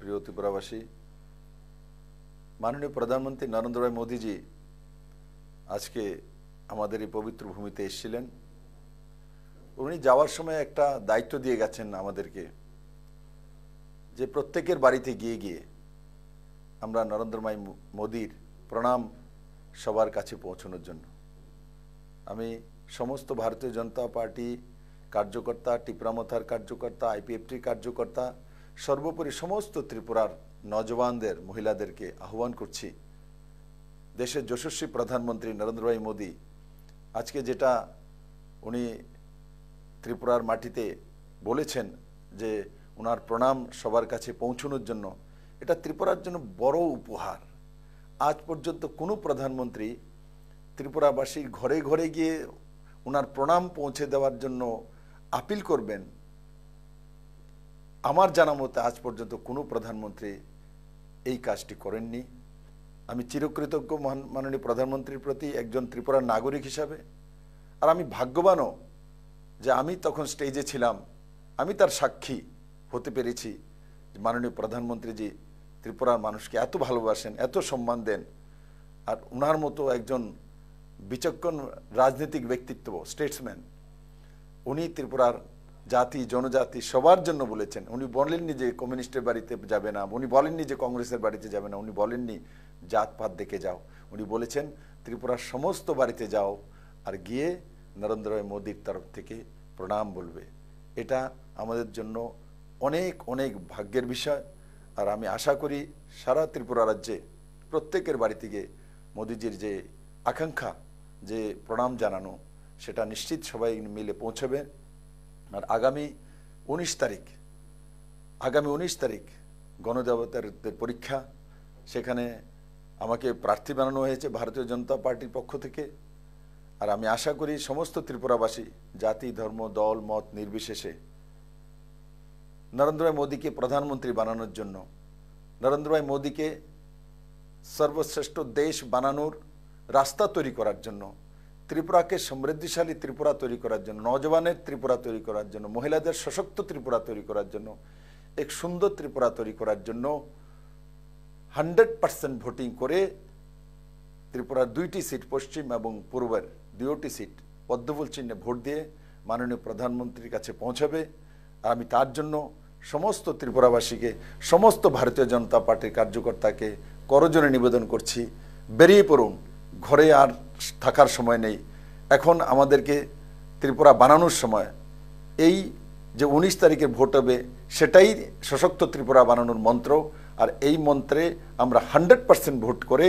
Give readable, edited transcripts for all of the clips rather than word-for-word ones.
প্রিয় ত্রিপুরাবাসী, মাননীয় প্রধানমন্ত্রী নরেন্দ্র ভাই মোদীজি আজকে আমাদের এই পবিত্র ভূমিতে এসেছিলেন। উনি যাওয়ার সময় একটা দায়িত্ব দিয়ে গেছেন আমাদেরকে, যে প্রত্যেকের বাড়িতে গিয়ে গিয়ে আমরা নরেন্দ্র ভাই মোদীর প্রণাম সবার কাছে পৌঁছানোর জন্য। আমি সমস্ত ভারতীয় জনতা পার্টি কার্যকর্তা, টিপ্রামথার কার্যকর্তা, আইপিএফটির কার্যকর্তা, সর্বোপরি সমস্ত ত্রিপুরার নজওয়ানদের, মহিলাদেরকে আহ্বান করছি, দেশের যশস্বী প্রধানমন্ত্রী নরেন্দ্র ভাই মোদী আজকে যেটা উনি ত্রিপুরার মাটিতে বলেছেন যে ওনার প্রণাম সবার কাছে পৌঁছানোর জন্য, এটা ত্রিপুরার জন্য বড় উপহার। আজ পর্যন্ত কোনো প্রধানমন্ত্রী ত্রিপুরাবাসীর ঘরে ঘরে গিয়ে ওনার প্রণাম পৌঁছে দেওয়ার জন্য আপিল করবেন, আমার জানা মতে আজ পর্যন্ত কোনো প্রধানমন্ত্রী এই কাজটি করেননি। আমি চিরকৃতজ্ঞ মাননীয় প্রধানমন্ত্রীর প্রতি একজন ত্রিপুরার নাগরিক হিসাবে। আর আমি ভাগ্যবানও যে আমি তখন স্টেজে ছিলাম, আমি তার সাক্ষী হতে পেরেছি। মাননীয় প্রধানমন্ত্রীজি ত্রিপুরার মানুষকে এত ভালোবাসেন, এত সম্মান দেন। আর ওনার মতো একজন বিচক্ষণ রাজনৈতিক ব্যক্তিত্ব, স্টেটসম্যান, উনি ত্রিপুরার জাতি জনজাতি সবার জন্য বলেছেন। উনি বলেননি যে কমিউনিস্টের বাড়িতে যাবে না, উনি বলেননি যে কংগ্রেসের বাড়িতে যাবে না, উনি বলেননি জাতপাত দেখে যাও, উনি বলেছেন ত্রিপুরার সমস্ত বাড়িতে যাও আর গিয়ে নরেন্দ্র ভাই মোদীর তরফ থেকে প্রণাম বলবে। এটা আমাদের জন্য অনেক অনেক ভাগ্যের বিষয়। আর আমি আশা করি সারা ত্রিপুরা রাজ্যে প্রত্যেকের বাড়িতে গিয়ে মোদীজির যে আকাঙ্ক্ষা, যে প্রণাম জানানো, সেটা নিশ্চিত সবাই মিলে পৌঁছবে। আর আগামী 19 তারিখ গণদেবতাদের পরীক্ষা, সেখানে আমাকে প্রার্থী বানানো হয়েছে ভারতীয় জনতা পার্টির পক্ষ থেকে। আর আমি আশা করি সমস্ত ত্রিপুরাবাসী জাতি ধর্ম দল মত নির্বিশেষে নরেন্দ্র ভাই মোদীকে প্রধানমন্ত্রী বানানোর জন্য, নরেন্দ্র ভাই মোদীকে সর্বশ্রেষ্ঠ দেশ বানানোর রাস্তা তৈরি করার জন্য, ত্রিপুরাকে সমৃদ্ধিশালী ত্রিপুরা তৈরি করার জন্য, নওজওয়ানের ত্রিপুরা তৈরি করার জন্য, মহিলাদের সশক্ত ত্রিপুরা তৈরি করার জন্য, এক সুন্দর ত্রিপুরা তৈরি করার জন্য 100% ভোটিং করে ত্রিপুরার 2টি সিট, পশ্চিম এবং পূর্বের 2টি সিট পদ্মফুল চিহ্নে ভোট দিয়ে মাননীয় প্রধানমন্ত্রীর কাছে পৌঁছাবে। আর আমি তার জন্য সমস্ত ত্রিপুরাবাসীকে, সমস্ত ভারতীয় জনতা পার্টির কার্যকর্তাকে করজোড়ে নিবেদন করছি, বেরিয়ে পড়ুন। ঘরে আর থাকার সময় নেই, এখন আমাদেরকে ত্রিপুরা বানানোর সময়। এই যে 19 তারিখের ভোট হবে, সেটাই সশক্ত ত্রিপুরা বানানোর মন্ত্র। আর এই মন্ত্রে আমরা 100% ভোট করে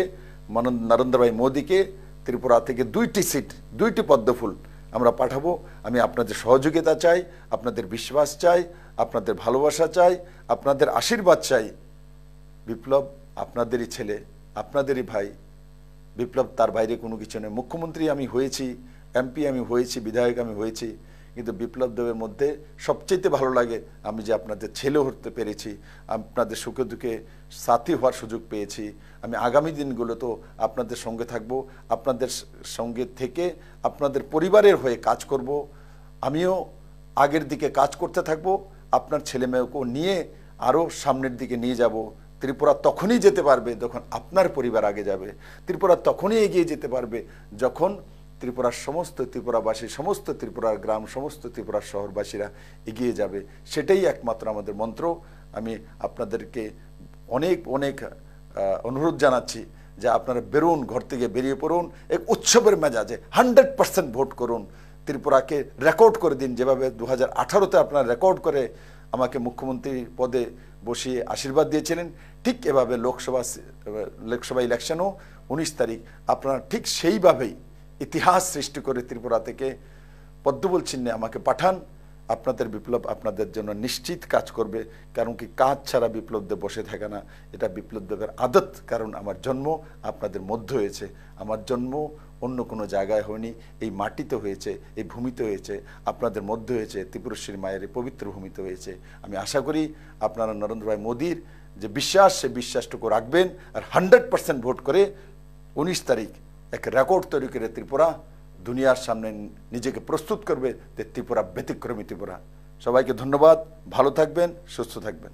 নরেন্দ্র ভাই মোদীকে ত্রিপুরা থেকে 2টি সিট, 2টি পদ্মফুল আমরা পাঠাবো। আমি আপনাদের সহযোগিতা চাই, আপনাদের বিশ্বাস চাই, আপনাদের ভালোবাসা চাই, আপনাদের আশীর্বাদ চাই। বিপ্লব আপনাদেরই ছেলে, আপনাদেরই ভাই। বিপ্লব তার বাইরে কোনো কিছু নেই। মুখ্যমন্ত্রী আমি হয়েছি, এমপি আমি হয়েছি, বিধায়ক আমি হয়েছি, কিন্তু বিপ্লব দেবের মধ্যে সবচেয়ে ভালো লাগে আমি যে আপনাদের ছেলে হতে পেরেছি, আপনাদের সুখে দুঃখে সাথী হওয়ার সুযোগ পেয়েছি। আমি আগামী দিনগুলোতেও আপনাদের সঙ্গে থাকব, আপনাদের সঙ্গে থেকে আপনাদের পরিবারের হয়ে কাজ করব। আমিও আগের দিকে কাজ করতে থাকব, আপনার ছেলে মেয়েকেও নিয়ে আরও সামনের দিকে নিয়ে যাব। ত্রিপুরা তখনই যেতে পারবে যখন আপনার পরিবার আগে যাবে। ত্রিপুরা তখনই এগিয়ে যেতে পারবে যখন ত্রিপুরার সমস্ত ত্রিপুরাবাসী, সমস্ত ত্রিপুরার গ্রাম, সমস্ত ত্রিপুরার শহরবাসীরা এগিয়ে যাবে। সেটাই একমাত্র আমাদের মন্ত্র। আমি আপনাদেরকে অনেক অনেক অনুরোধ জানাচ্ছি যে আপনারা বেরোন, ঘর থেকে বেরিয়ে পড়ুন, এক উৎসবের মেজাজে 100% ভোট করুন। ত্রিপুরাকে রেকর্ড করে দিন, যেভাবে 2018-তে আপনারা রেকর্ড করে আমাকে মুখ্যমন্ত্রী পদে বসিয়ে আশীর্বাদ দিয়েছিলেন, ঠিক এভাবে লোকসভা ইলেকশনও 19 তারিখ আপনারা ঠিক সেইভাবেই ইতিহাস সৃষ্টি করে ত্রিপুরা থেকে পদ্মফুল চিহ্নে আমাকে পাঠান। আপনাদের বিপ্লব আপনাদের জন্য নিশ্চিত কাজ করবে। কারণ কি, কাজ ছাড়া বিপ্লবদেব বসে থাকে না, এটা বিপ্লবদেবের আদত। কারণ আমার জন্ম আপনাদের মধ্যে হয়েছে, আমার জন্ম অন্য কোনো জায়গায় হয়নি, এই মাটিতে হয়েছে, এই ভূমিতে হয়েছে, আপনাদের মধ্যে হয়েছে, ত্রিপুরেশ্বরী মায়ের এই পবিত্র ভূমিতে হয়েছে। আমি আশা করি আপনারা নরেন্দ্র ভাই মোদীর যে বিশ্বাস, সে বিশ্বাসটুকু রাখবেন আর 100% ভোট করে 19 তারিখ এক রেকর্ড তৈরি করে ত্রিপুরা দুনিয়ার সামনে নিজেকে প্রস্তুত করবে যে ত্রিপুরা ব্যতিক্রমী ত্রিপুরা। সবাইকে ধন্যবাদ, ভালো থাকবেন, সুস্থ থাকবেন।